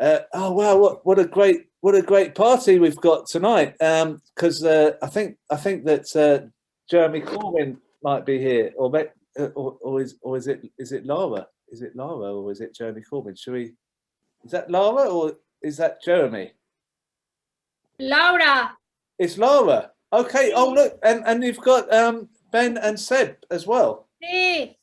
Oh wow, what a great party we've got tonight. Because I think that Jeremy Corbyn might be here, or is it Lara? Is it Lara or is it Jeremy Corbyn? Is that Lara or is that Jeremy? Laura. It's Lara. Okay. Oh look, and you've got Ben and Seb as well. Sí.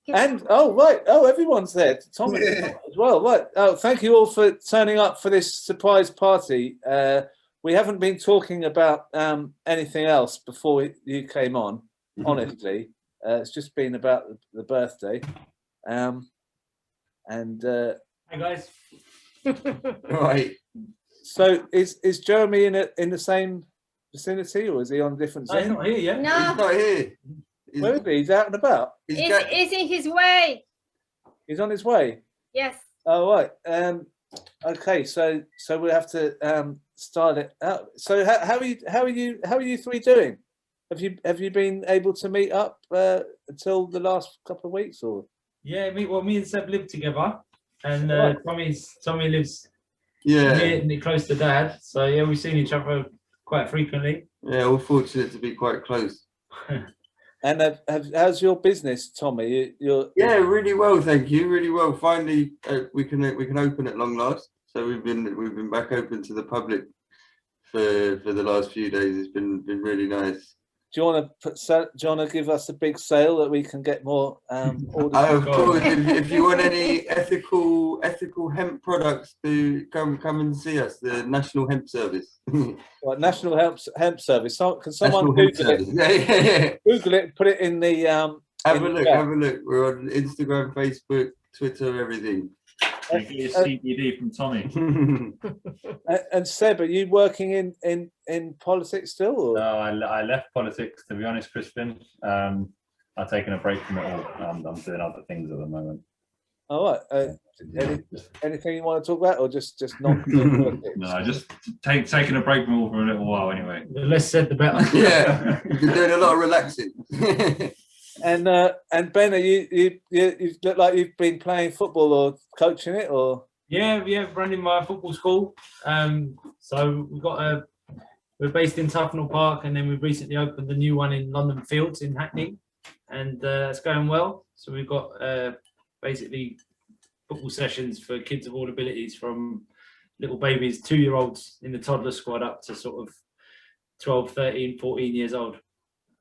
And right, everyone's there. Tommy as well. Right. Oh, thank you all for turning up for this surprise party. We haven't been talking about anything else before you came on. Honestly, it's just been about the birthday. Hey guys. Right. So is Jeremy in the same vicinity, or is he on a different zone? He's not here yet. No. He's not here. Where is he? He's out and about. He's in his way. He's on his way. Yes. Oh right. Okay. So we have to start it out. So how are you three doing? Have you been able to meet up until the last couple of weeks, or? Yeah, me and Seb live together, and Tommy lives near close to Dad. So yeah, we've seen each other quite frequently. Yeah, we're fortunate to be quite close. And how's your business, Tommy? Yeah, really well, thank you. Really well. Finally, we can open at long last. So we've been back open to the public for the last few days. It's been really nice. Do you want to give us a big sale that we can get more orders? Of course, if you want any ethical hemp products, to come and see us, the National Hemp Service. Well, National Hemp Service. Can someone Google it? Yeah. Google it. Put it in the. Have a look. We're on Instagram, Facebook, Twitter, everything. Get your CBD from Tommy. And Seb, are you working in politics still? Or? No, I left politics, to be honest, Crispin. I've taken a break from it all. I'm doing other things at the moment. All right. Anything you want to talk about, or just non-politics? No, just taking a break from it all for a little while anyway. The less said, the better. Yeah, you've been doing a lot of relaxing. And Ben, you look like you've been playing football or coaching it, or? Yeah, running my football school. So we're based in Tufnell Park, and then we've recently opened the new one in London Fields in Hackney, and it's going well. So we've got basically football sessions for kids of all abilities, from little babies, 2-year-olds in the toddler squad, up to sort of 12, 13, 14 years old.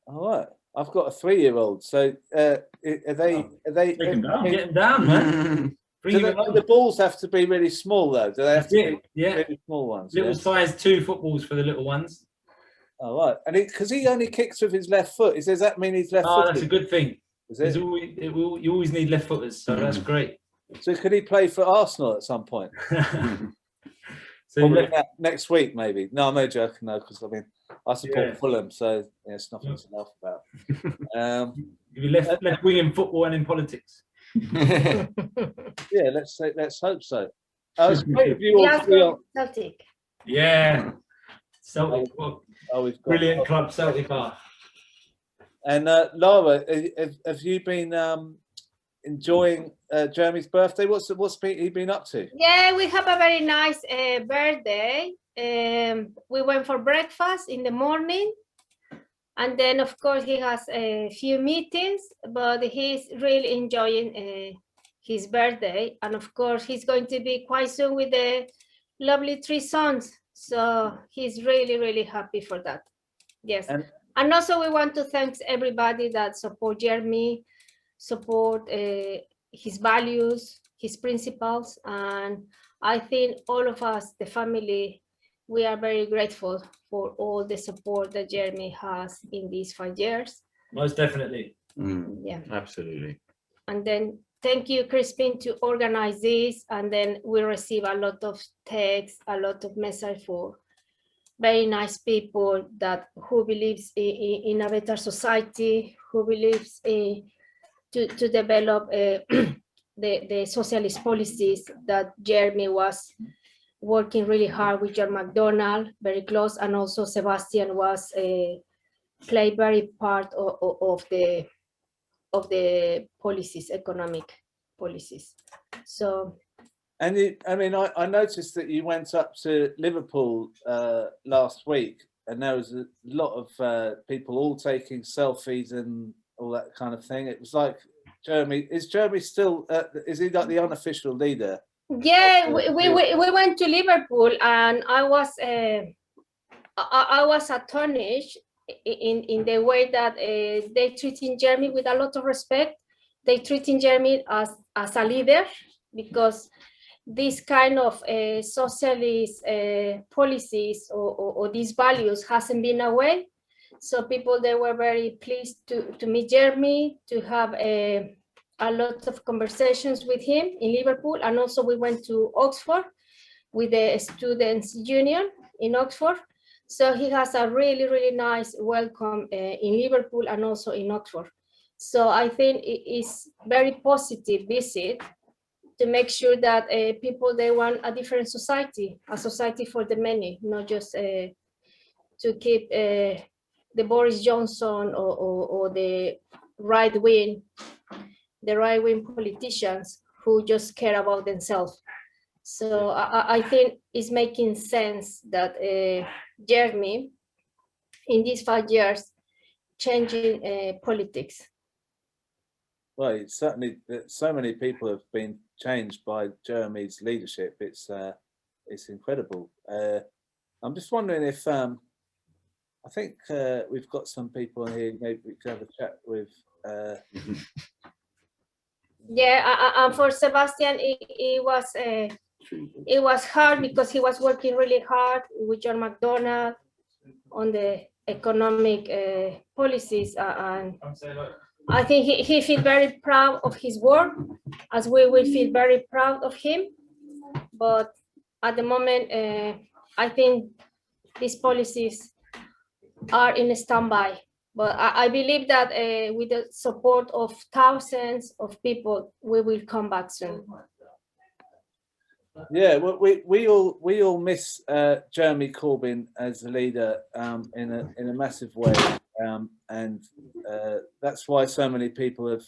All right. I've got a 3-year-old, so are they Get them down, man. The balls have to be really small, though. Do they have to be really small ones? Little size 2 footballs for the little ones. All right, and because he only kicks with his left foot, does that mean he's left? Oh, that's a good thing. Is it? You always need left footers, so that's great. So could he play for Arsenal at some point? So next week, maybe. No, I'm no joking, no, because I mean, I support Fulham, so it's nothing to laugh about. You left wing in football and in politics. Yeah, let's hope so. It's great if you all three on Celtic. Yeah, Celtic. We've got Brilliant club, Celtic are. And Lara, have you been enjoying Jeremy's birthday? What's he been up to? Yeah, we have a very nice birthday. We went for breakfast in the morning, and then of course he has a few meetings, but he's really enjoying his birthday, and of course he's going to be quite soon with the lovely 3 sons, so he's really happy for that. Yes, and also we want to thank everybody that support Jeremy, support his values, his principles, and I think all of us, the family, we are very grateful for all the support that Jeremy has in these 5 years. Most definitely. Yeah, absolutely. And then thank you, Crispin, to organize this, and then we receive a lot of texts, a lot of message for very nice people who believes in a better society, who believes to develop the socialist policies that Jeremy was working really hard with John McDonnell, very close, and also Sebastian was played very part of the policies, economic policies. So, And I mean, I noticed that you went up to Liverpool last week, and there was a lot of people all taking selfies and all that kind of thing. It was like Jeremy. Is Jeremy still? Is he like the unofficial leader? Yeah, we went to Liverpool, and I was astonished in the way that they treating Jeremy with a lot of respect. They treating Jeremy as a leader, because this kind of socialist policies or these values hasn't been away. So people, they were very pleased to meet Jeremy, to have a lot of conversations with him in Liverpool. And also we went to Oxford with the Students' Union in Oxford. So he has a really, really nice welcome in Liverpool and also in Oxford. So I think it is very positive visit to make sure that people, they want a different society, a society for the many, not just to keep the Boris Johnson or the right-wing politicians who just care about themselves. So I think it's making sense that Jeremy, in these 5 years, changing politics. Well, it's certainly so many people have been changed by Jeremy's leadership. It's incredible. I'm just wondering if I think we've got some people here. Maybe we could have a chat with. Yeah, and for Sebastian, it was hard because he was working really hard with John McDonnell on the economic policies, and I think he feels very proud of his work, as we will feel very proud of him. But at the moment, I think these policies are in standby. But I believe that with the support of thousands of people, we will come back soon. Yeah, well, we all miss Jeremy Corbyn as a leader in a massive way, and that's why so many people have.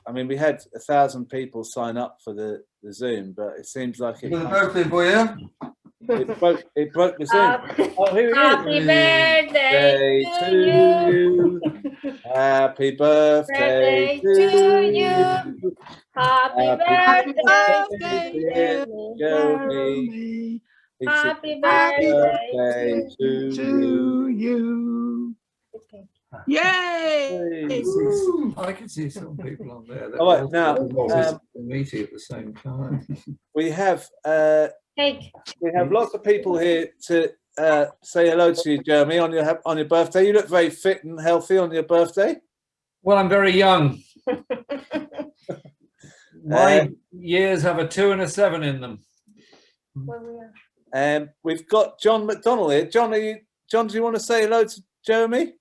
I mean, we had 1,000 people sign up for the Zoom, but it seems like For the birthday boy, yeah? it broke the Zoom. Oh, here Happy it is. birthday to you. Happy birthday to you. Happy birthday, dear Jeremy. Jeremy. Happy birthday to you. Okay. Yay! Woo. I can see some people on there that All right, all now, the meeting at the same time. We have Cake. lots of people here to say hello to you, Jeremy, on your birthday. You look very fit and healthy on your birthday. Well, I'm very young. My years have a 2 and a 7 in them. We've got John McDonnell here. John, do you want to say hello to Jeremy?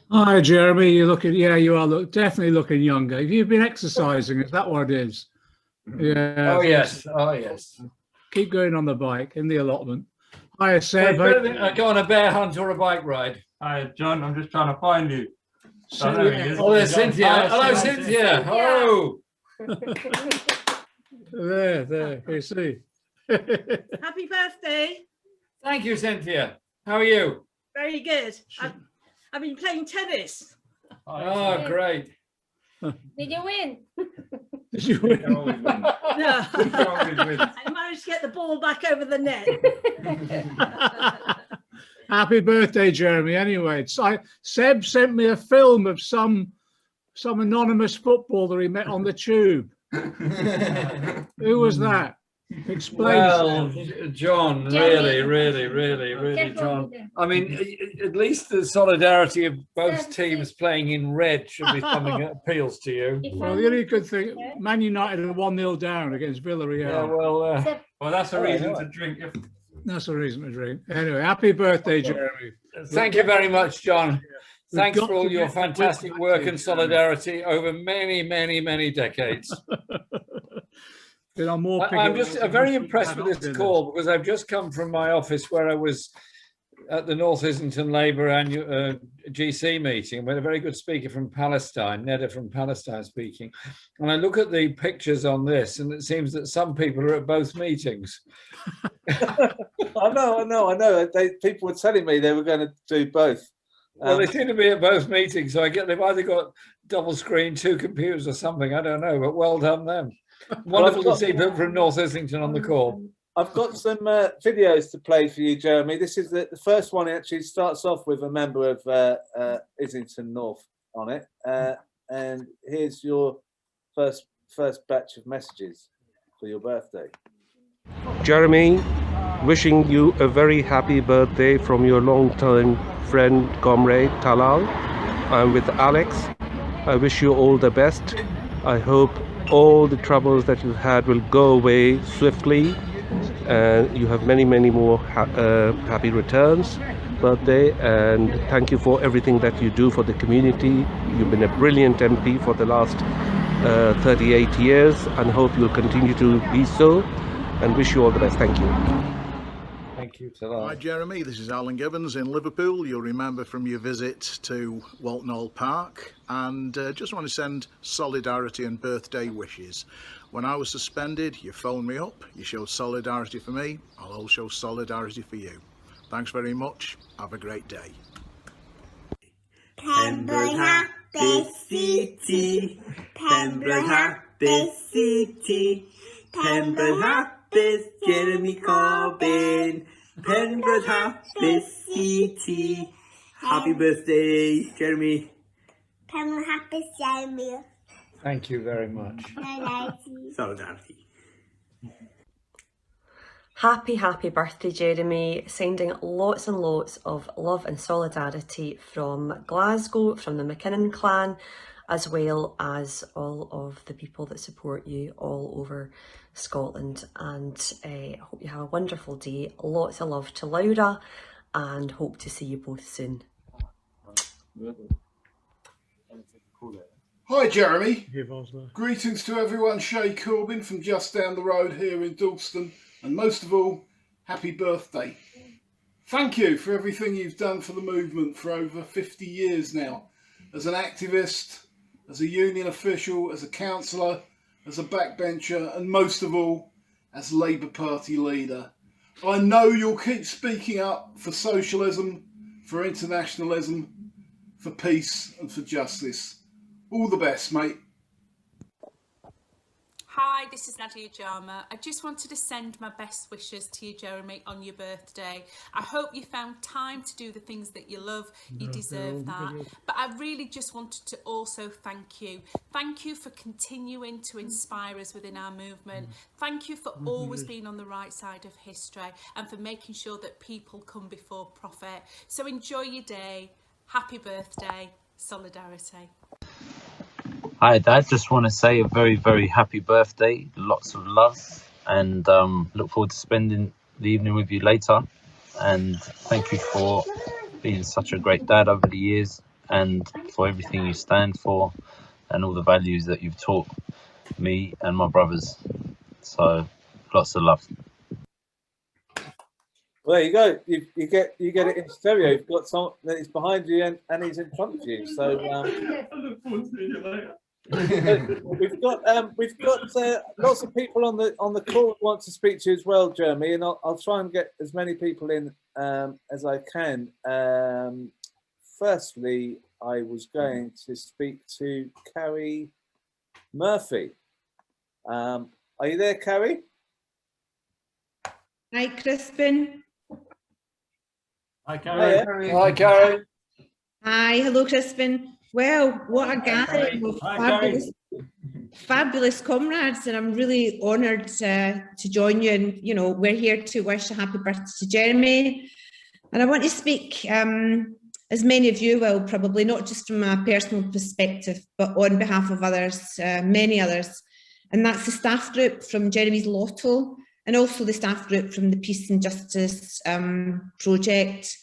Hi, Jeremy. You're looking, you are definitely looking younger. Have you been exercising? Is that what it is? Yeah. Oh, yes. Oh, yes. Keep going on the bike in the allotment. Hi, Seb. Go on a bear hunt or a bike ride. Hi, John. I'm just trying to find you. So, there he is. Oh, there's Cynthia. Hello, Cynthia. Hello. There. You see. Happy birthday. Thank you, Cynthia. How are you? Very good. I've been playing tennis. Oh, great. Did you win? Did you win? No. Always I managed to get the ball back over the net. Happy birthday, Jeremy. Anyway, Seb sent me a film of some anonymous footballer he met on the tube. Who was that? Explain. Well, John, really, John. I mean, at least the solidarity of both teams playing in red should be something that appeals to you. Well, the only good thing, Man United are 1-0 down against Villarreal. Yeah, well, that's a reason to drink. That's a reason to drink. Anyway, happy birthday, Jeremy. Thank you very much, John. Thanks for all your fantastic work and solidarity over many decades. I'm just very impressed with this call because I've just come from my office where I was at the North Islington Labour annual GC meeting. We had a very good speaker from Palestine, Neda from Palestine speaking. And I look at the pictures on this, and it seems that some people are at both meetings. I know. People were telling me they were going to do both. Well, they seem to be at both meetings, so I get they've either got double screen, 2 computers or something. I don't know, but well done them. Wonderful to see people from North Islington on the call. I've got some videos to play for you, Jeremy. This is the first one. It actually starts off with a member of Islington North on it, and here's your first batch of messages for your birthday. Jeremy, wishing you a very happy birthday from your long-time friend, comrade Talal. I'm with Alex. I wish you all the best. I hope all the troubles that you had will go away swiftly, and you have many more happy returns birthday, and thank you for everything that you do for the community. You've been a brilliant MP for the last 38 years, and hope you'll continue to be so, and wish you all the best. Thank you. Thank you, Talal. Hi Jeremy, this is Alan Gibbons in Liverpool. You'll remember from your visit to Walton Park, and just want to send solidarity and birthday wishes. When I was suspended, you phoned me up, you showed solidarity for me, I'll also show solidarity for you. Thanks very much, have a great day. Pembroke Happy City, Pembroke Happy City, Pembroke Happy Jeremy Corbyn, Pembroke Happy City. Happy birthday, Jeremy. Pembroke Happy Jeremy. Thank you very much. Solidarity. Happy birthday, Jeremy. Sending lots and lots of love and solidarity from Glasgow, from the McKinnon clan, as well as all of the people that support you all over Scotland. And I hope you have a wonderful day. Lots of love to Laura, and hope to see you both soon. Hi Jeremy, greetings to everyone. Shay Corbyn from just down the road here in Dalston, and most of all, happy birthday. Thank you for everything you've done for the movement for over 50 years now, as an activist, as a union official, as a councillor, as a backbencher, and most of all, as Labour Party leader. I know you'll keep speaking up for socialism, for internationalism, for peace and for justice. All the best, mate. Hi, this is Nadia Jama. I just wanted to send my best wishes to you, Jeremy, on your birthday. I hope you found time to do the things that you love. You deserve that. But I really just wanted to also thank you. Thank you for continuing to inspire us within our movement. Thank you for always being on the right side of history and for making sure that people come before profit. So enjoy your day. Happy birthday. Solidarity. Hi Dad, just want to say a very happy birthday, lots of love, and look forward to spending the evening with you later. And thank you for being such a great dad over the years, and for everything you stand for and all the values that you've taught me and my brothers. So lots of love. Well, there you go. You get it in stereo. You've got someone that is behind you and he's in front of you. So I look forward to seeing you later. we've got lots of people on the call who want to speak to you as well, Jeremy, and I'll try and get as many people in as I can. Firstly, I was going to speak to Karie Murphy. Are you there, Karie? Hi, Crispin. Hi, Karie. Hi, Karie. Hi, hello, Crispin. Well, what a gathering of fabulous comrades, and I'm really honoured to join you. And you know, we're here to wish a happy birthday to Jeremy. And I want to speak, as many of you will probably, not just from a personal perspective, but on behalf of others, many others. And that's the staff group from Jeremy's Lotto, and also the staff group from the Peace and Justice project.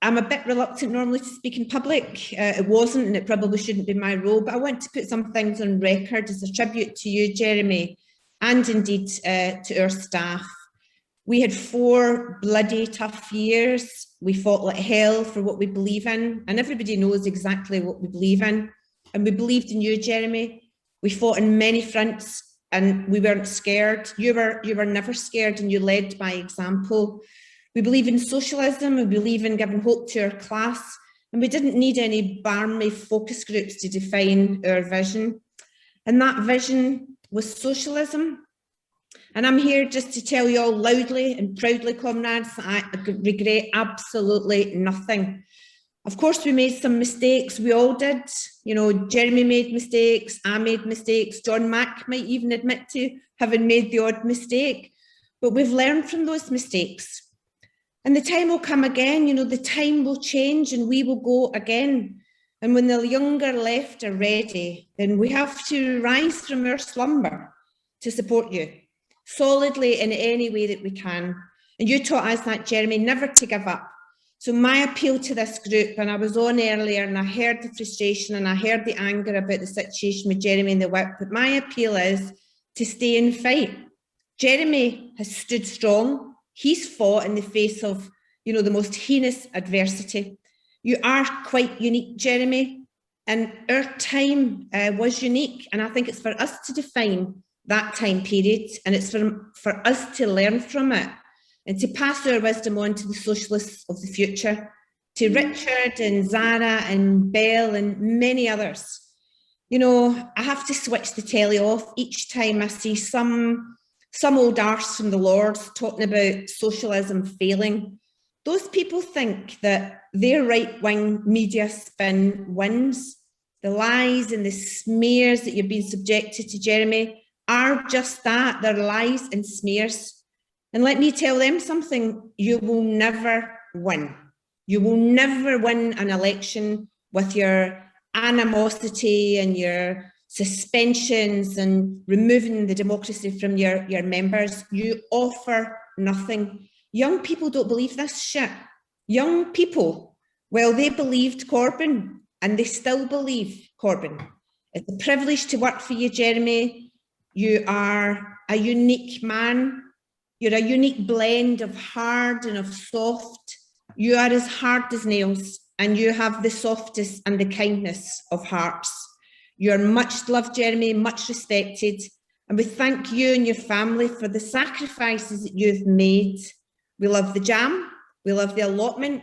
I'm a bit reluctant normally to speak in public. It wasn't, and it probably shouldn't be my role, but I want to put some things on record as a tribute to you, Jeremy, and indeed to our staff. We had 4 bloody tough years. We fought like hell for what we believe in, and everybody knows exactly what we believe in. And we believed in you, Jeremy. We fought on many fronts and we weren't scared. You were never scared, and you led by example. We believe in socialism, we believe in giving hope to our class, and we didn't need any barmy focus groups to define our vision. And that vision was socialism. And I'm here just to tell you all loudly and proudly, comrades, that I regret absolutely nothing. Of course, we made some mistakes. We all did. You know, Jeremy made mistakes. I made mistakes. John Mack might even admit to having made the odd mistake. But we've learned from those mistakes. And the time will come again. You know, the time will change and we will go again. And when the younger left are ready, then we have to rise from our slumber to support you solidly in any way that we can. And you taught us that, Jeremy, never to give up. So my appeal to this group, and I was on earlier and I heard the frustration and I heard the anger about the situation with Jeremy and the whip, but my appeal is to stay and fight. Jeremy has stood strong. He's fought in the face of, you know, the most heinous adversity. You are quite unique, Jeremy, and our time was unique. And I think it's for us to define that time period, and it's for us to learn from it and to pass our wisdom on to the socialists of the future, to Richard and Zarah and Belle and many others. You know, I have to switch the telly off each time I see some old arse from the Lords talking about socialism failing. Those people think that their right-wing media spin wins. The lies and the smears that you've been subjected to, Jeremy, are just that. They're lies and smears. And let me tell them something, you will never win. You will never win an election with your animosity and your suspensions and removing the democracy from your members. You offer nothing. Young people don't believe this shit. Young people, well, they believed Corbyn and they still believe Corbyn. It's a privilege to work for you, Jeremy. You are a unique man. You're a unique blend of hard and of soft. You are as hard as nails, and you have the softest and the kindness of hearts. You're much loved, Jeremy, much respected. And we thank you and your family for the sacrifices that you've made. We love the jam, we love the allotment,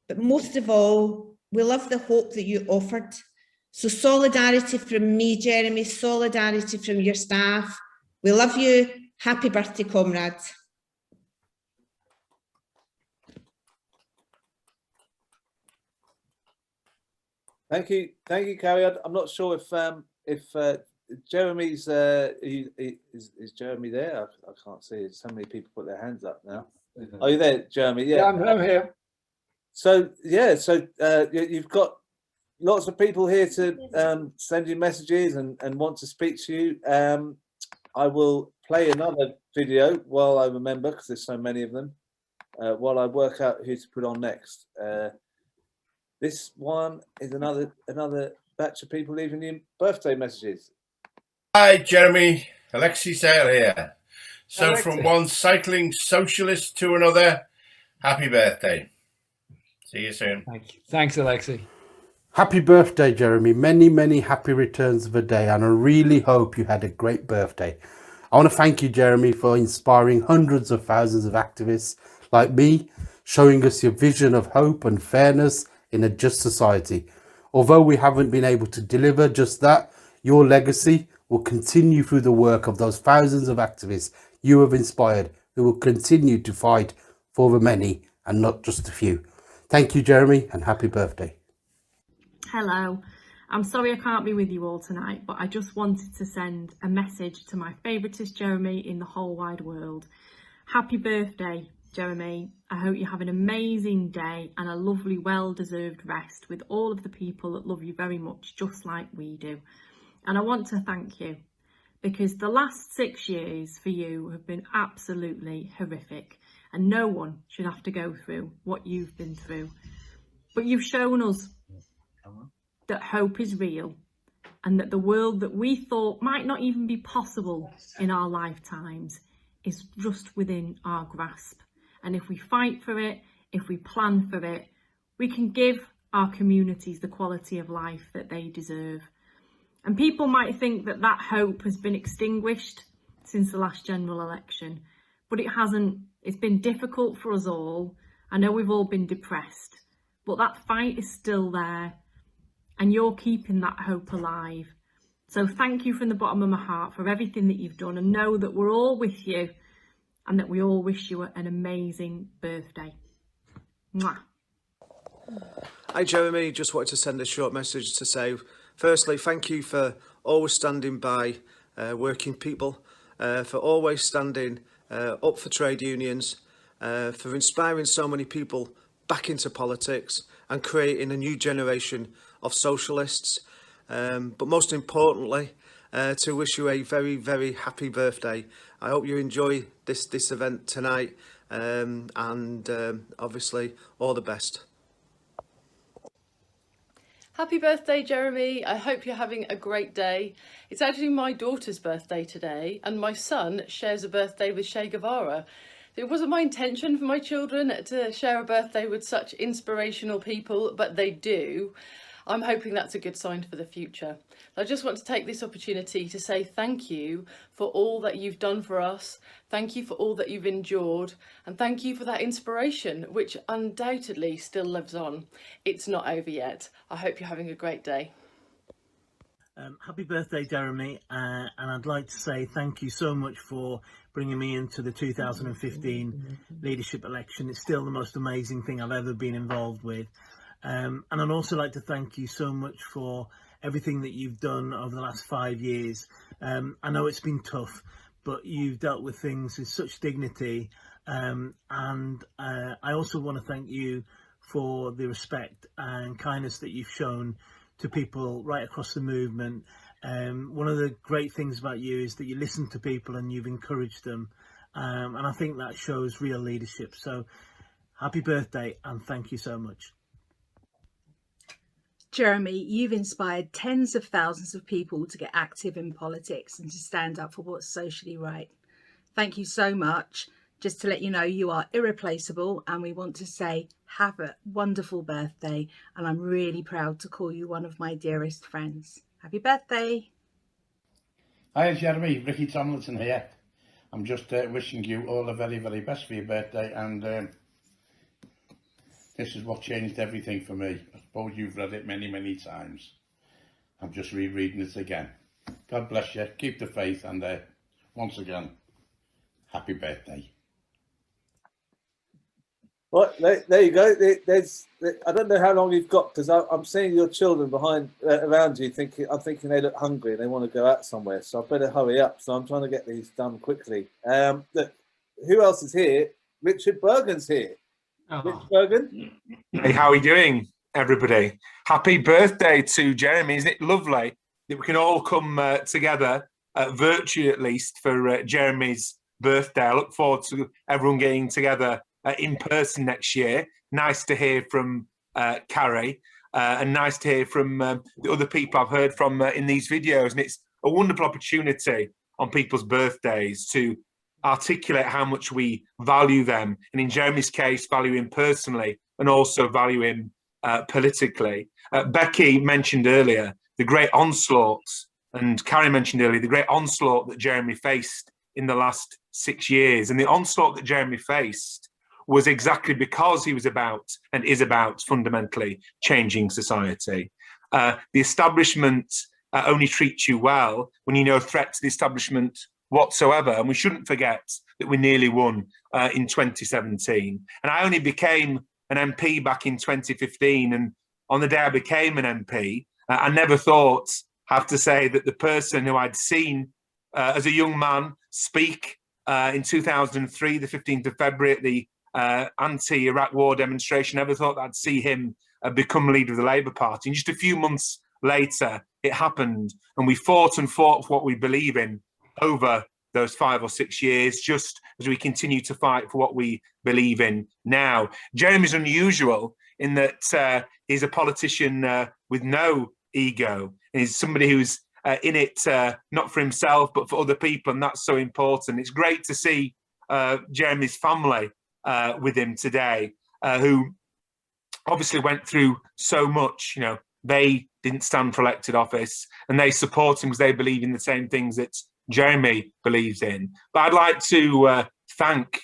but most of all, we love the hope that you offered. So solidarity from me, Jeremy, solidarity from your staff. We love you. Happy birthday, comrades. Thank you, Karie. I'm not sure if Jeremy's is Jeremy there? I can't see. So many people put their hands up now. Are you there, Jeremy? Yeah, I'm here. So yeah, you've got lots of people here to send you messages and want to speak to you. I will play another video while I remember, because there's so many of them, while I work out who to put on next. This one is another batch of people leaving you birthday messages. Hi, Jeremy. Alexi Sale here. So Alexi. From one cycling socialist to another, happy birthday. See you soon. Thank you. Thanks, Alexi. Happy birthday, Jeremy. Many, many happy returns of the day, and I really hope you had a great birthday. I want to thank you, Jeremy, for inspiring hundreds of thousands of activists like me, showing us your vision of hope and fairness in a just society. Although we haven't been able to deliver just that, your legacy will continue through the work of those thousands of activists you have inspired, who will continue to fight for the many and not just a few. Thank you, Jeremy, and happy birthday. Hello. I'm sorry I can't be with you all tonight, but I just wanted to send a message to my favouriteest Jeremy in the whole wide world. Happy birthday, Jeremy. I hope you have an amazing day and a lovely, well-deserved rest with all of the people that love you very much, just like we do. And I want to thank you, because the last 6 years for you have been absolutely horrific, and no one should have to go through what you've been through. But you've shown us that hope is real, and that the world that we thought might not even be possible in our lifetimes is just within our grasp. And if we fight for it, if we plan for it, we can give our communities the quality of life that they deserve. And people might think that that hope has been extinguished since the last general election, but it hasn't. It's been difficult for us all. I know we've all been depressed, but that fight is still there, and you're keeping that hope alive. So thank you from the bottom of my heart for everything that you've done, and know that we're all with you and that we all wish you an amazing birthday. Mwah. Hi Jeremy, just wanted to send a short message to say, firstly, thank you for always standing by working people, for always standing up for trade unions, for inspiring so many people back into politics and creating a new generation of socialists. But most importantly, to wish you a very, very happy birthday. I hope you enjoy this event tonight, and obviously all the best. Happy birthday, Jeremy. I hope you're having a great day. It's actually my daughter's birthday today, and my son shares a birthday with Che Guevara. It wasn't my intention for my children to share a birthday with such inspirational people, but they do. I'm hoping that's a good sign for the future. I just want to take this opportunity to say thank you for all that you've done for us. Thank you for all that you've endured, and thank you for that inspiration, which undoubtedly still lives on. It's not over yet. I hope you're having a great day. Happy birthday, Jeremy, and I'd like to say thank you so much for bringing me into the 2015 leadership election. It's still the most amazing thing I've ever been involved with. And I'd also like to thank you so much for everything that you've done over the last 5 years. I know it's been tough, but you've dealt with things with such dignity. And I also want to thank you for the respect and kindness that you've shown to people right across the movement. One of the great things about you is that you listen to people and you've encouraged them. And I think that shows real leadership. So happy birthday and thank you so much. Jeremy, you've inspired tens of thousands of people to get active in politics and to stand up for what's socially right. Thank you so much. Just to let you know, you are irreplaceable, and we want to say have a wonderful birthday, and I'm really proud to call you one of my dearest friends. Happy birthday. Hi Jeremy, Ricky Tomlinson here. I'm just wishing you all the very, very best for your birthday, and this is what changed everything for me. I suppose you've read it many, many times. I'm just rereading it again. God bless you, keep the faith, and once again, happy birthday. Well, there you go. I don't know how long you've got, because I'm seeing your children around you. I'm thinking they look hungry and they want to go out somewhere. So I better hurry up. So I'm trying to get these done quickly. Look, who else is here? Richard Burgon's here. Richard Burgon. Hey, how are we doing, everybody? Happy birthday to Jeremy. Isn't it lovely that we can all come together, virtually at least, for Jeremy's birthday? I look forward to everyone getting together in person next year. Nice to hear from Karie, and nice to hear from the other people I've heard from in these videos. And it's a wonderful opportunity on people's birthdays to articulate how much we value them, and in Jeremy's case, value him personally and also value him politically. Becky mentioned earlier the great onslaughts, and Karie mentioned earlier the great onslaught that Jeremy faced in the last 6 years. And the onslaught that Jeremy faced was exactly because he was about and is about fundamentally changing society. The establishment only treats you well when you know threat to the establishment whatsoever. And we shouldn't forget that we nearly won in 2017. And I only became an MP back in 2015. And on the day I became an MP, I never thought, I have to say, that the person who I'd seen as a young man speak in 2003, the 15th of February at the anti-Iraq war demonstration, never thought that I'd see him become leader of the Labour Party. And just a few months later, it happened. And we fought and fought for what we believe in over those 5 or 6 years, just as we continue to fight for what we believe in now. Jeremy's unusual in that he's a politician with no ego. He's somebody who's in it, not for himself, but for other people. And that's so important. It's great to see Jeremy's family with him today, who obviously went through so much. You know, they didn't stand for elected office and they support him because they believe in the same things that Jeremy believes in. But I'd like to thank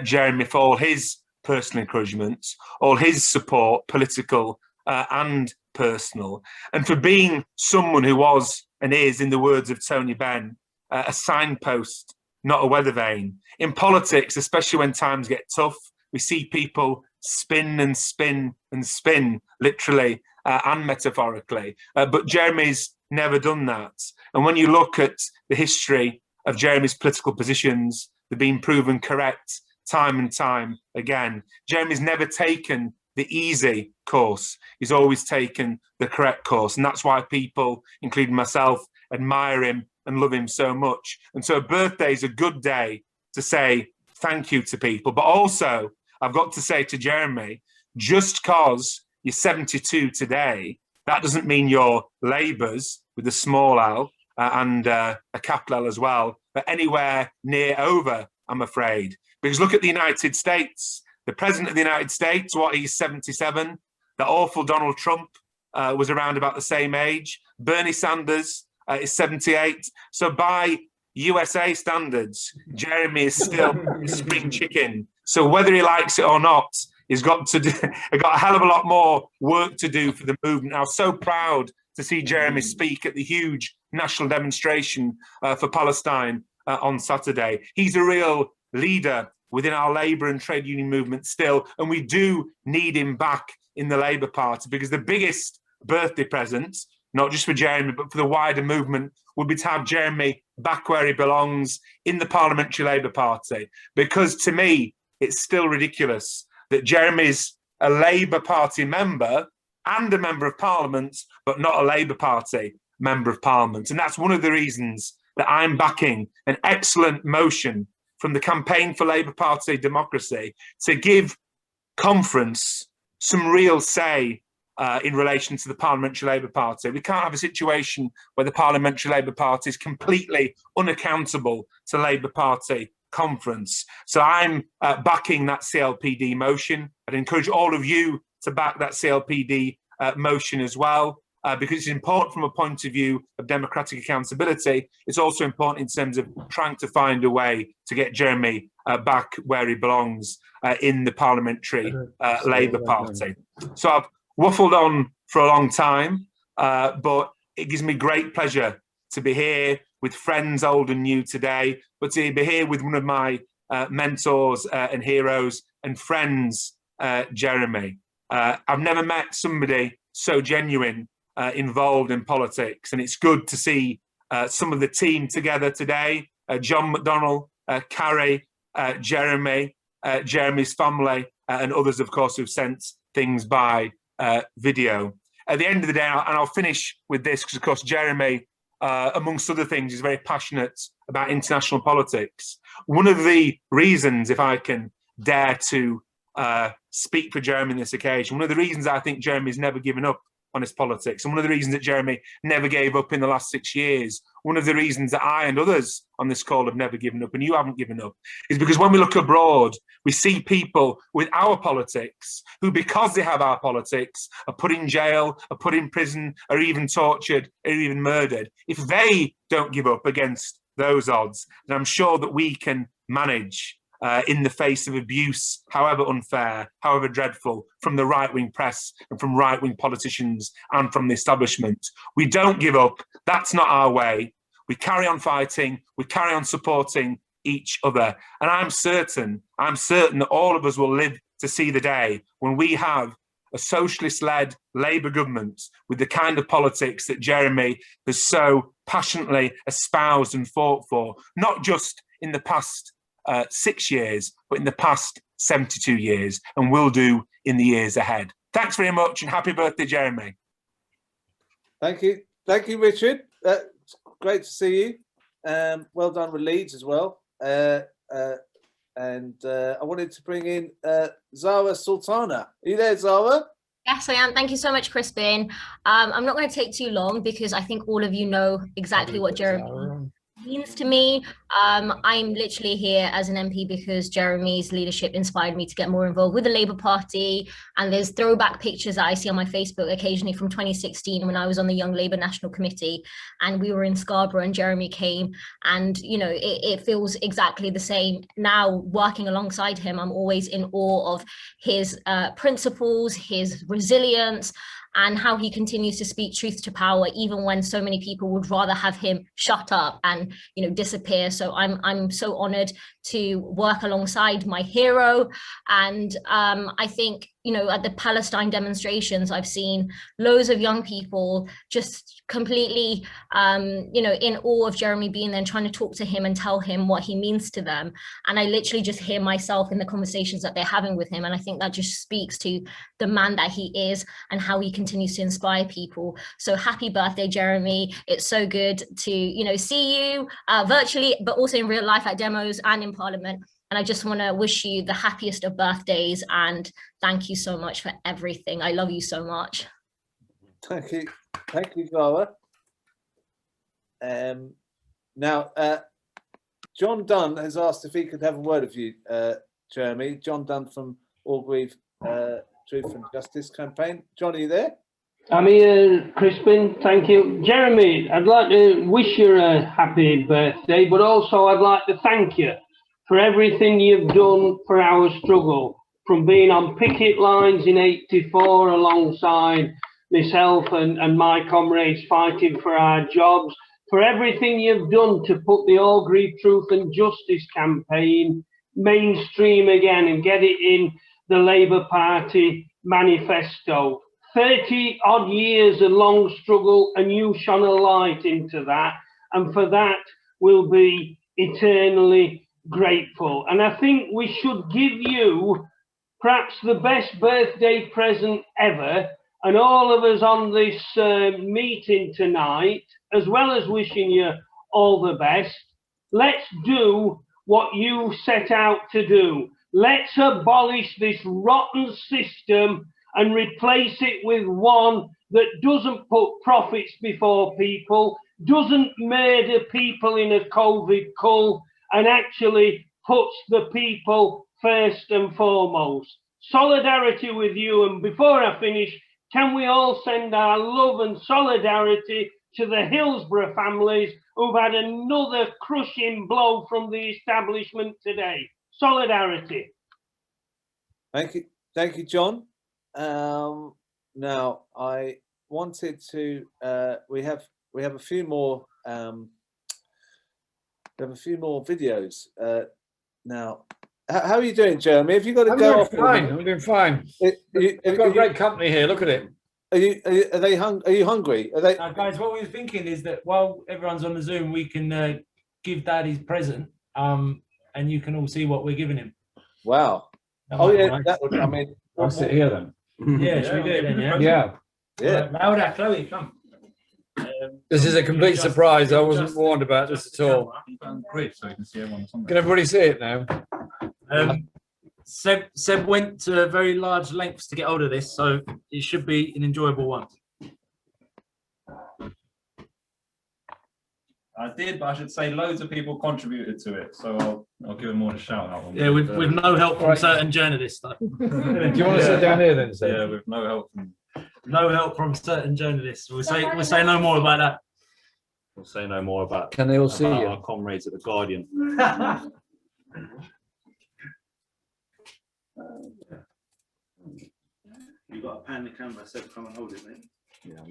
Jeremy for all his personal encouragement, all his support, political and personal, and for being someone who was and is, in the words of Tony Benn, a signpost, not a weather vane. In politics, especially when times get tough, we see people spin and spin and spin, literally and metaphorically. But Jeremy's never done that. And when you look at the history of Jeremy's political positions, they've been proven correct time and time again. Jeremy's never taken the easy course. He's always taken the correct course. And that's why people, including myself, admire him and love him so much. And so a birthday is a good day to say thank you to people. But also, I've got to say to Jeremy, just because you're 72 today, that doesn't mean you're Labour's, with a small L and a capital L as well, but anywhere near over, I'm afraid. Because look at the United States. The President of the United States, he's 77. The awful Donald Trump was around about the same age. Bernie Sanders is 78. So by USA standards, Jeremy is still a spring chicken. So whether he likes it or not, he's got a hell of a lot more work to do for the movement. I was so proud to see Jeremy speak at the huge national demonstration for Palestine on Saturday. He's a real leader within our Labour and trade union movement still, and we do need him back in the Labour Party, because the biggest birthday present, not just for Jeremy, but for the wider movement, would be to have Jeremy back where he belongs, in the Parliamentary Labour Party. Because to me, it's still ridiculous that Jeremy's a Labour Party member and a member of Parliament, but not a Labour Party member of Parliament. And that's one of the reasons that I'm backing an excellent motion from the Campaign for Labour Party Democracy to give Conference some real say in relation to the Parliamentary Labour Party. We can't have a situation where the Parliamentary Labour Party is completely unaccountable to Labour Party Conference. So I'm backing that CLPD motion. I'd encourage all of you to back that CLPD motion as well, because it's important from a point of view of democratic accountability. It's also important in terms of trying to find a way to get Jeremy back where he belongs in the Parliamentary Labour Party. So I've waffled on for a long time, but it gives me great pleasure to be here with friends old and new today, but to be here with one of my mentors and heroes and friends, Jeremy. I've never met somebody so genuine involved in politics, and it's good to see some of the team together today. John McDonnell, Karie, Jeremy, Jeremy's family, and others, of course, who've sent things by video. At the end of the day, and I'll finish with this, because, of course, Jeremy, amongst other things, is very passionate about international politics. One of the reasons, if I can dare to speak for Jeremy on this occasion, one of the reasons I think Jeremy's never given up on his politics, and one of the reasons that Jeremy never gave up in the last 6 years, one of the reasons that I and others on this call have never given up, and you haven't given up, is because when we look abroad, we see people with our politics who, because they have our politics, are put in jail, are put in prison, are even tortured, or even murdered. If they don't give up against those odds, then I'm sure that we can manage in the face of abuse, however unfair, however dreadful, from the right-wing press and from right-wing politicians and from the establishment. We don't give up. That's not our way. We carry on fighting. We carry on supporting each other. And I'm certain that all of us will live to see the day when we have a socialist-led Labour government with the kind of politics that Jeremy has so passionately espoused and fought for, not just in the past 6 years, but in the past 72 years, and will do in the years ahead. Thanks very much, and happy birthday, Jeremy. Thank you, Richard. Great to see you. Well done with Leeds as well. And I wanted to bring in Zarah Sultana. Are you there, Zarah? Yes, I am. Thank you so much, Crispin. I'm not going to take too long because I think all of you know exactly what Jeremy means to me. I'm literally here as an MP because Jeremy's leadership inspired me to get more involved with the Labour Party. And there's throwback pictures that I see on my Facebook occasionally from 2016 when I was on the Young Labour National Committee and we were in Scarborough and Jeremy came. And, you know, it feels exactly the same. Now, working alongside him, I'm always in awe of his principles, his resilience, and how he continues to speak truth to power, even when so many people would rather have him shut up and, you know, disappear. So I'm so honored to work alongside my hero. And I think, you know, at the Palestine demonstrations, I've seen loads of young people just completely, you know, in awe of Jeremy being there and trying to talk to him and tell him what he means to them. And I literally just hear myself in the conversations that they're having with him. And I think that just speaks to the man that he is and how he continues to inspire people. So happy birthday, Jeremy. It's so good to, you know, see you virtually, but also in real life at demos and in Parliament. And I just want to wish you the happiest of birthdays and thank you so much for everything. I love you so much. Thank you, Zarah. Now, John Dunn has asked if he could have a word with you, Jeremy. John Dunn from Orgreave Truth and Justice campaign. John, are you there? I'm here, Crispin. Thank you. Jeremy, I'd like to wish you a happy birthday, but also I'd like to thank you for everything you've done for our struggle, from being on picket lines in '84 alongside myself and my comrades fighting for our jobs, for everything you've done to put the Orgreave Truth and Justice campaign mainstream again and get it in the Labour Party manifesto. 30 odd years of long struggle and you shone a light into that, and for that we'll be eternally grateful. And I think we should give you perhaps the best birthday present ever, and all of us on this meeting tonight, as well as wishing you all the best, let's do what you set out to do. Let's abolish this rotten system and replace it with one that doesn't put profits before people, doesn't murder people in a COVID cull, and actually puts the people first and foremost. Solidarity with you. And before I finish, can we all send our love and solidarity to the Hillsborough families who've had another crushing blow from the establishment today? Solidarity. Thank you, John. Now I wanted to. We have a few more. We have a few more videos now. How are you doing, Jeremy? Have you got to go off? I'm doing fine. I've got great company here. Look at it. Are you hungry? Are they? Guys, what we were thinking is that while everyone's on the Zoom, we can give Dad his present, and you can all see what we're giving him. Wow. Oh yeah, that would. I mean, I'll sit here then. Yeah, should we do it then? Yeah. Yeah. Louder, Chloe, come. This is a complete surprise. I wasn't warned about this at all. Great, so you can see everyone. Can everybody see it now? Seb went to very large lengths to get hold of this, so it should be an enjoyable one. I did, but I should say loads of people contributed to it, so I'll give them all a shout out. Yeah, with no help from certain journalists. Though. Do you want to sit down here then, Seb? Yeah, with no help from certain journalists. We'll say no more about that. We'll say no more about. Can they all see you? Our comrades at the Guardian. You got to pan the camera, so come and hold it, mate. Yeah.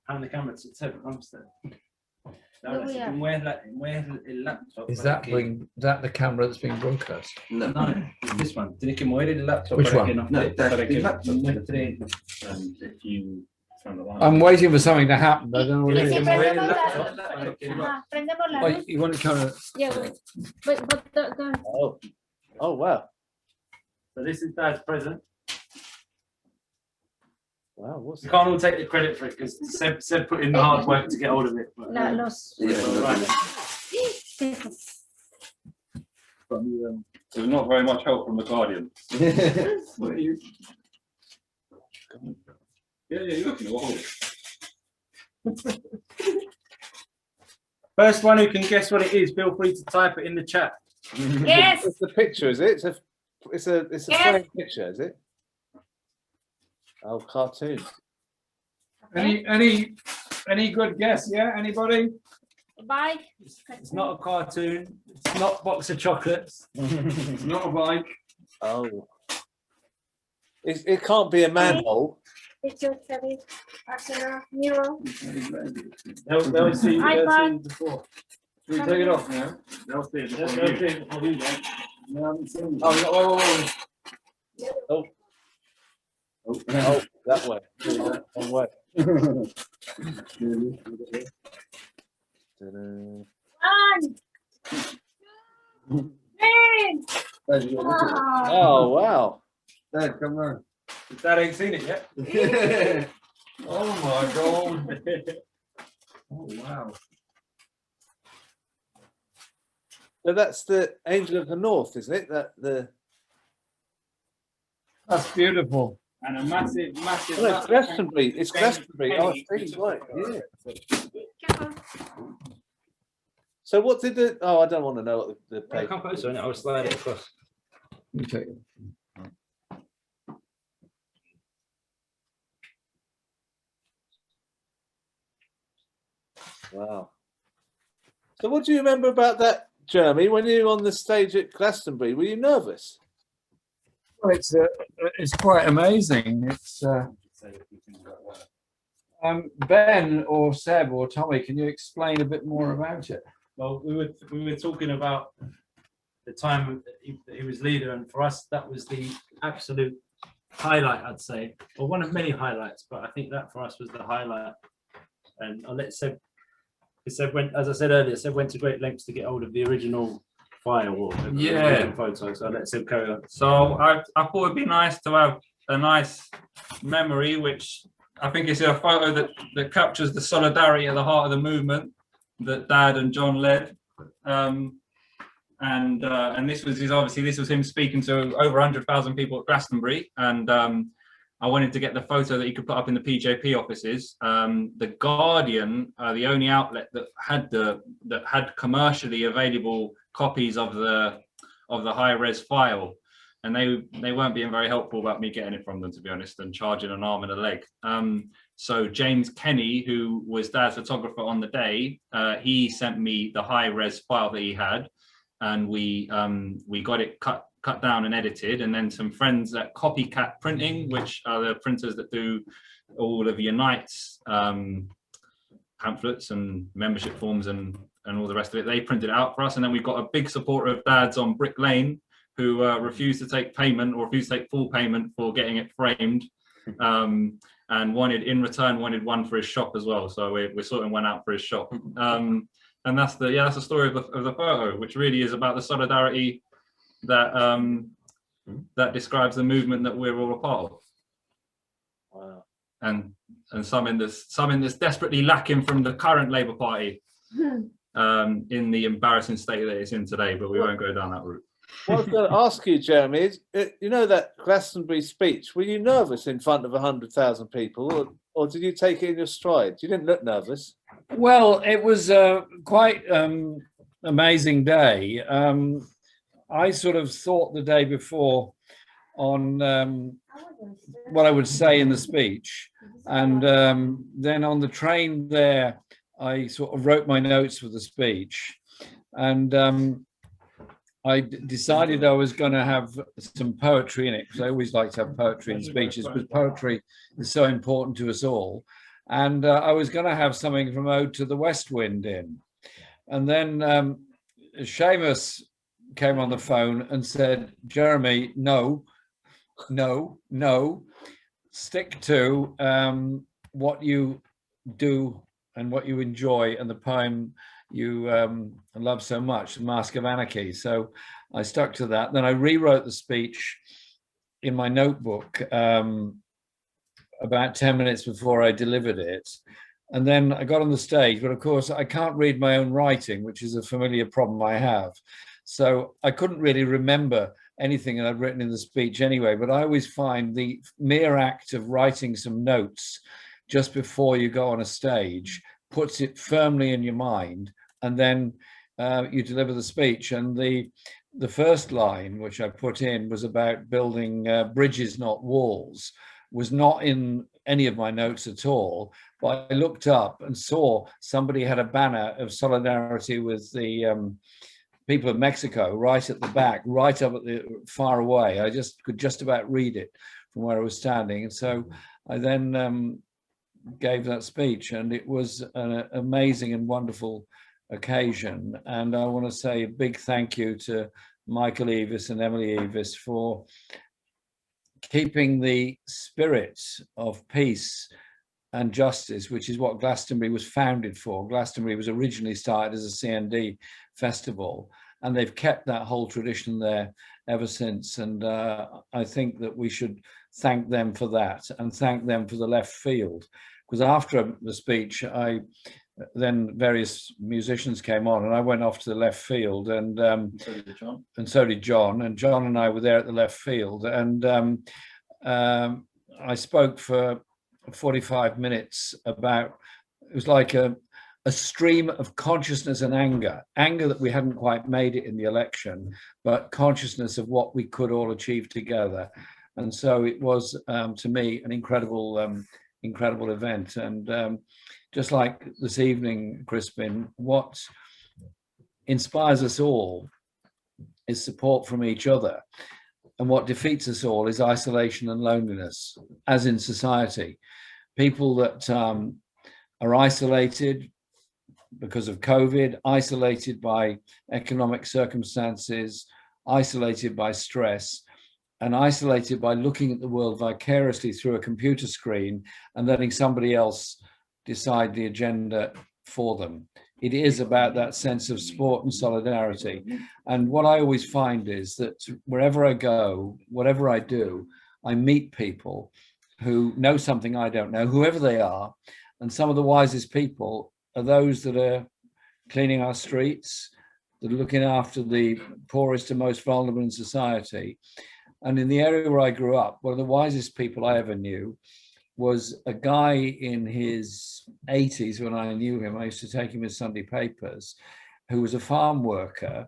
Pan the camera to Seb, come Seb. Is that the camera that's being broadcast? No, it's this one. Tiene que mover el laptop. Which one? No, if you turn the line. I'm waiting for something to happen. I don't know what it is. Prendemos la Wait, you want to kind of? Yeah, but Oh wow. So this is Dad's present. Wow, what's you can't all take the credit for it because Seb put in the hard work to get hold of it. But, was not very much help from the Guardian. What are you? Yeah, you're looking at what? First one who can guess what it is, feel free to type it in the chat. Yes. It's the picture, is it? It's a Yes. framed picture, is it? Oh, cartoon. Any good guess? Yeah, anybody? Bike. It's not a cartoon. It's not a box of chocolates. It's not a bike. Oh. It can't be a manhole. Picture, mirror. They'll see iPad. it before. Should we take it off now? They'll see it They'll before see you. it before you, mate. No, I haven't seen it. Oh, Oh, that way. Wrong way. Oh, wow. Dad, come on. Dad ain't seen it yet. Oh my God. Oh wow. So that's the Angel of the North, isn't it? That's beautiful. And a massive. Oh, it's Glastonbury. It's Glastonbury. Oh, it's right. Yeah. So what did the? Oh, I don't want to know what the paper. Come closer and I'll slide it across. Okay. Wow. So what do you remember about that, Jeremy? When you were on the stage at Glastonbury, were you nervous? Well, it's quite amazing. It's Ben or Seb or Tommy, can you explain a bit more about it? Well, we were talking about the time that he was leader, and for us that was the absolute highlight, I'd say, or one of many highlights. But I think that for us was the highlight. And I'll let Seb. Seb went, as I said earlier, Seb went to great lengths to get hold of the original file or the original photo. So I'll let Seb carry on. So I thought it'd be nice to have a nice memory, which I think is a photo that captures the solidarity at the heart of the movement that Dad and John led. And this was him speaking to over 100,000 people at Glastonbury, and I wanted to get the photo that he could put up in the PJP offices. The Guardian are the only outlet that had commercially available copies of the high-res file, and they weren't being very helpful about me getting it from them, to be honest, and charging an arm and a leg. So James Kenny, who was Dad's photographer on the day, he sent me the high-res file that he had, and we got it cut down and edited, and then some friends at Copycat Printing, which are the printers that do all of Unite's pamphlets and membership forms and all the rest of it. They printed it out for us, and then we've got a big supporter of Dad's on Brick Lane who refused to take payment, or refused to take full payment for getting it framed, and in return wanted one for his shop as well. So we're sorting one out for his shop. And that's the story of the photo, which really is about the solidarity that describes the movement that we're all a part of. Wow. And some in this desperately lacking from the current Labour Party, in the embarrassing state that it's in today, but we won't go down that route. What I was going to ask you, Jeremy, is you know that Glastonbury speech, were you nervous in front of 100,000 people, or did you take it in your stride? You didn't look nervous. Well, it was quite amazing day. I sort of thought the day before on what I would say in the speech, and then on the train there, I sort of wrote my notes for the speech, and I decided I was going to have some poetry in it, because I always like to have poetry in speeches, because poetry is so important to us all. And I was going to have something from Ode to the West Wind in. And then Seamus came on the phone and said, Jeremy, no, stick to what you do and what you enjoy, and the poem you love so much, The Mask of Anarchy. So I stuck to that. Then I rewrote the speech in my notebook about 10 minutes before I delivered it. And then I got on the stage, but of course I can't read my own writing, which is a familiar problem I have. So I couldn't really remember anything that I'd written in the speech anyway, but I always find the mere act of writing some notes just before you go on a stage puts it firmly in your mind, and then you deliver the speech. And the first line, which I put in, was about building bridges, not walls, was not in any of my notes at all. But I looked up and saw somebody had a banner of solidarity with the people of Mexico right at the back, right up at the far away. I could just about read it from where I was standing. And so I then gave that speech, and it was an amazing and wonderful occasion. And I want to say a big thank you to Michael Eavis and Emily Eavis for keeping the spirit of peace and justice, which is what Glastonbury was founded for. Glastonbury was originally started as a CND festival, and they've kept that whole tradition there ever since. And I think that we should thank them for that, and thank them for the left field. Because after the speech, then various musicians came on, and I went off to the left field, and so did John. And John and I were there at the left field, and I spoke for 45 minutes about, it was like a stream of consciousness and anger that we hadn't quite made it in the election, but consciousness of what we could all achieve together. And so it was, to me, an incredible event. And just like this evening, Crispin, what inspires us all is support from each other. And what defeats us all is isolation and loneliness, as in society. People that are isolated because of COVID, isolated by economic circumstances, isolated by stress, and isolated by looking at the world vicariously through a computer screen and letting somebody else decide the agenda for them. It is about that sense of support and solidarity. And what I always find is that wherever I go, whatever I do, I meet people who know something I don't know, whoever they are. And some of the wisest people are those that are cleaning our streets, that are looking after the poorest and most vulnerable in society. And in the area where I grew up, one of the wisest people I ever knew was a guy in his 80s when I knew him. I used to take him his Sunday papers, who was a farm worker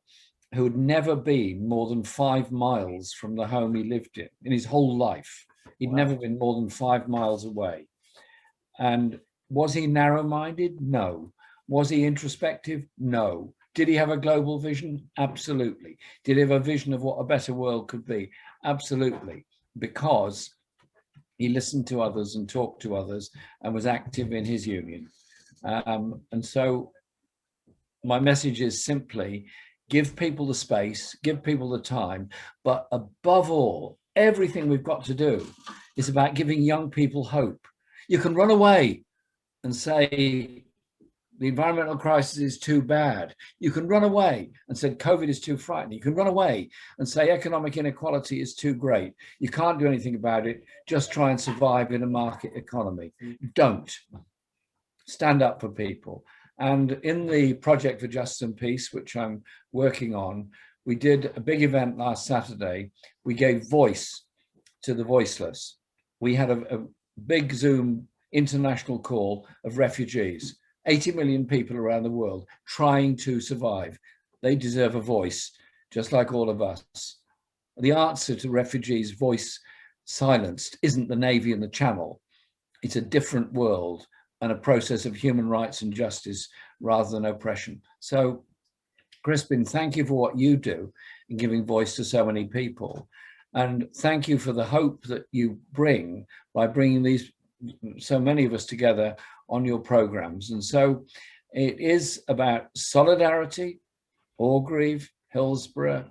who had never been more than 5 miles from the home he lived in his whole life. He'd never been more than 5 miles away. And was he narrow-minded? No. Was he introspective? No. Did he have a global vision? Absolutely. Did he have a vision of what a better world could be? Absolutely. Because he listened to others and talked to others and was active in his union. And so my message is simply give people the space, give people the time, but above all, everything we've got to do is about giving young people hope. You can run away and say the environmental crisis is too bad. You can run away and say COVID is too frightening. You can run away and say economic inequality is too great. You can't do anything about it. Just try and survive in a market economy. Don't. Stand up for people. And in the Project for Justice and Peace, which I'm working on, we did a big event last Saturday. We gave voice to the voiceless. We had a big Zoom international call of refugees. 80 million people around the world trying to survive. They deserve a voice, just like all of us. The answer to refugees' voice silenced isn't the Navy and the Channel. It's a different world and a process of human rights and justice rather than oppression. So, Crispin, thank you for what you do in giving voice to so many people. And thank you for the hope that you bring by bringing so many of us together on your programs. And so it is about solidarity, Orgreave, Hillsborough,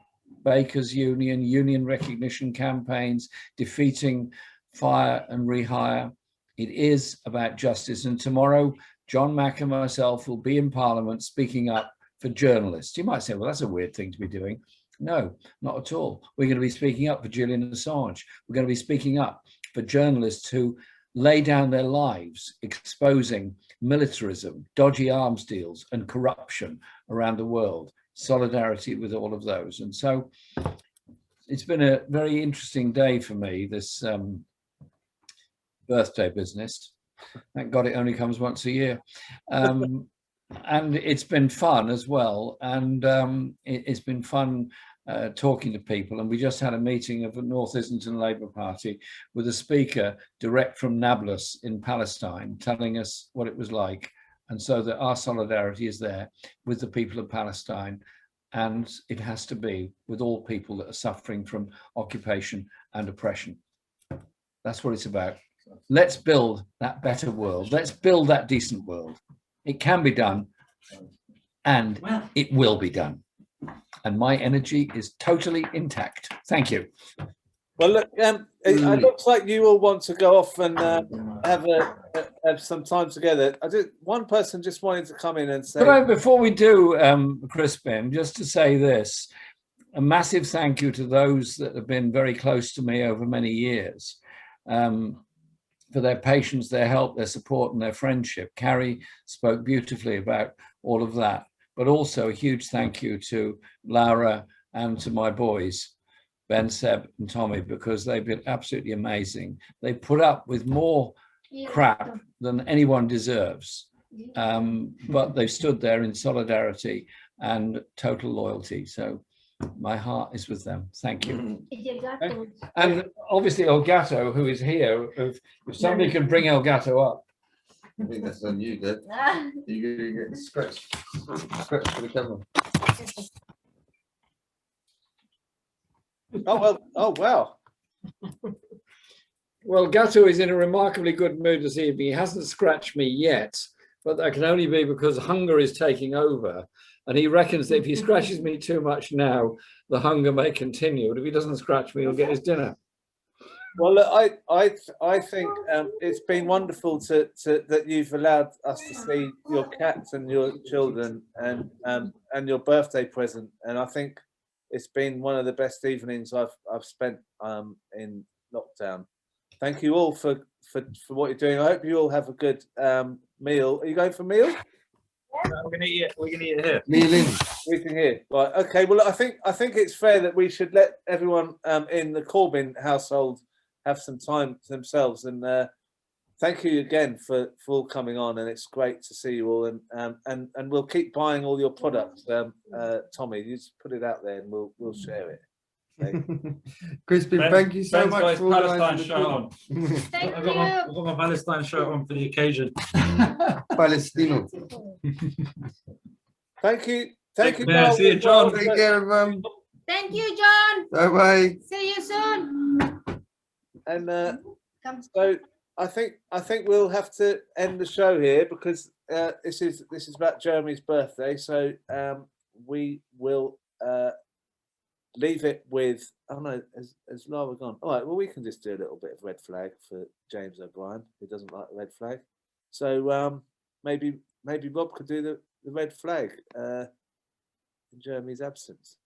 Bakers Union, union recognition campaigns, defeating fire and rehire. It is about justice. And tomorrow, John Mack and myself will be in Parliament speaking up for journalists. You might say, well, that's a weird thing to be doing. No, not at all. We're going to be speaking up for Julian Assange. We're going to be speaking up for journalists who lay down their lives exposing militarism, dodgy arms deals, and corruption around the world. solidarity with all of those. And so it's been a very interesting day for me, this birthday business. Thank God it only comes once a year. And it's been fun as well. And it's been fun talking to people. And we just had a meeting of the North Islington Labour Party with a speaker direct from Nablus in Palestine, telling us what it was like. And so that our solidarity is there with the people of Palestine. And it has to be with all people that are suffering from occupation and oppression. That's what it's about. Let's build that better world. Let's build that decent world. It can be done, and it will be done. And my energy is totally intact. Thank you. Well, look, it looks like you all want to go off and have some time together. One person just wanted to come in and say. But before we do, Crispin, just to say this, a massive thank you to those that have been very close to me over many years. For their patience, their help, their support, and their friendship. Karie spoke beautifully about all of that, but also a huge thank you to Laura and to my boys, Ben, Seb, and Tommy, because they've been absolutely amazing. They put up with more crap than anyone deserves, but they've stood there in solidarity and total loyalty. So my heart is with them. Thank you. And obviously Elgato, who is here, if somebody can bring Elgato up. I think that's on you, Dad. You get scratched for the camera. Oh, well, oh, wow. Well, Gatto is in a remarkably good mood this evening. He hasn't scratched me yet, but that can only be because hunger is taking over. And he reckons that if he scratches me too much now, the hunger may continue. But if he doesn't scratch me, he'll get his dinner. Well, look, I think it's been wonderful that you've allowed us to see your cats and your children and your birthday present. And I think it's been one of the best evenings I've spent in lockdown. Thank you all for what you're doing. I hope you all have a good meal. Are you going for a meal? We're gonna eat it here. We can hear. Right. Okay. Well, I think it's fair that we should let everyone in the Corbyn household have some time to themselves. And thank you again for all coming on. And it's great to see you all. And we'll keep buying all your products. Tommy, you just put it out there, and we'll share it. Okay? Crispin, thank you so much for Palestine shirt on. Thank I've got my Palestine shirt on for the occasion. Palestino. Thank you. Yeah, see you, John. Take care, everyone. Thank you, John. Bye-bye. See you soon. And so I think we'll have to end the show here because this is about Jeremy's birthday. So we will leave it with, oh no, has Laura gone? All right, well, we can just do a little bit of red flag for James O'Brien, who doesn't like the red flag. So maybe Rob could do the red flag in Jeremy's absence.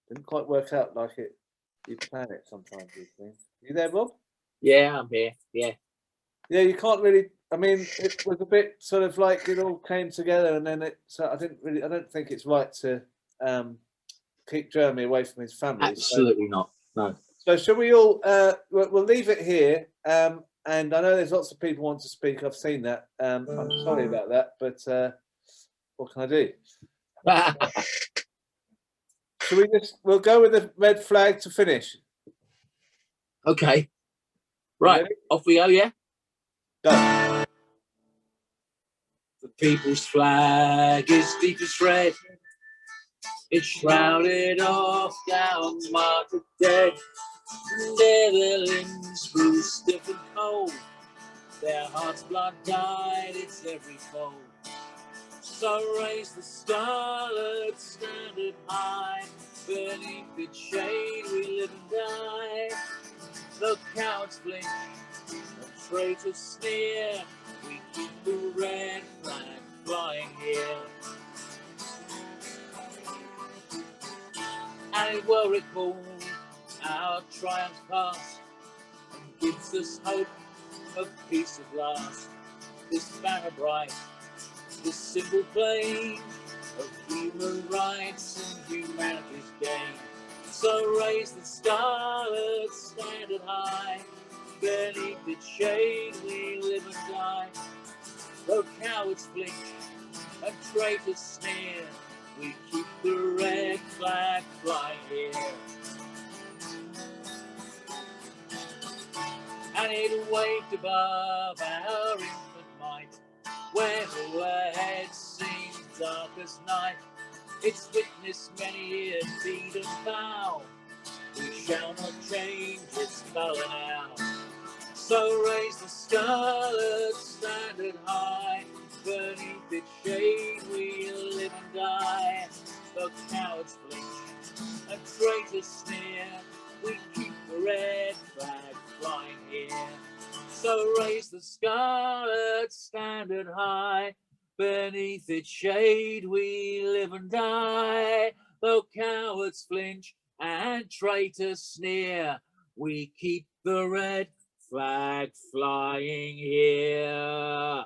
Didn't quite work out like it. You plan it sometimes, these things. You there, Rob? Yeah, I'm here. Yeah. Yeah, you can't really. I mean, it was a bit sort of like it all came together, and then so I don't think it's right to keep Jeremy away from his family. Absolutely not. No. So shall we all? We'll leave it here. And I know there's lots of people want to speak. I've seen that. I'm sorry about that, but what can I do? So we'll go with the red flag to finish. Okay. Right. Off we go. Yeah. Go. The people's flag is deepest red. It's shrouded off down market day. Netherlands grew stiff and cold. Their heart's blood dyed its every fold. So raise the scarlet standard high. Beneath its shade we live and die. The cowards blink, the traitors sneer. We keep the red flag flying here. And it will recall our triumph past and gives us hope of peace at last. This banner bright the simple claim of human rights and humanity's gain. So raise the scarlet standard high, beneath its shade we live and die. Though cowards flinch and traitors sneer, we keep the red flag flying here. And it waved above our infant might, when all ahead seemed dark as night. It's witnessed many years feed and bow, we shall not change its colour now. So raise the scarlet standard high, beneath its shade we live and die. Though cowards flinch and traitors sneer, we keep the red flag flying here. So raise the scarlet standard high, beneath its shade we live and die. Though cowards flinch and traitors sneer, we keep the red flag flying here.